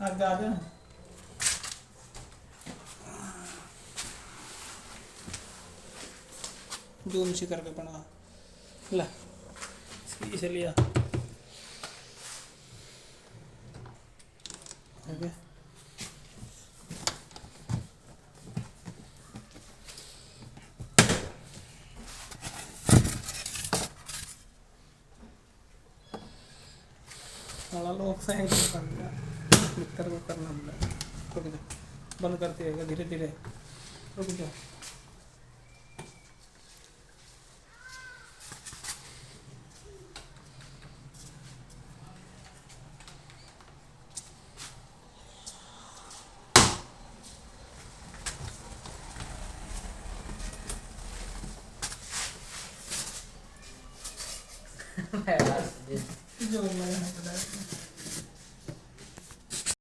आगे आ जा। जूम सी करके बना ला इसे लिया ओके। साला लोग सैंक कर दिया मित्र को करना पड़ा। रुक जा बंद करते हैं धीरे धीरे रुक जा।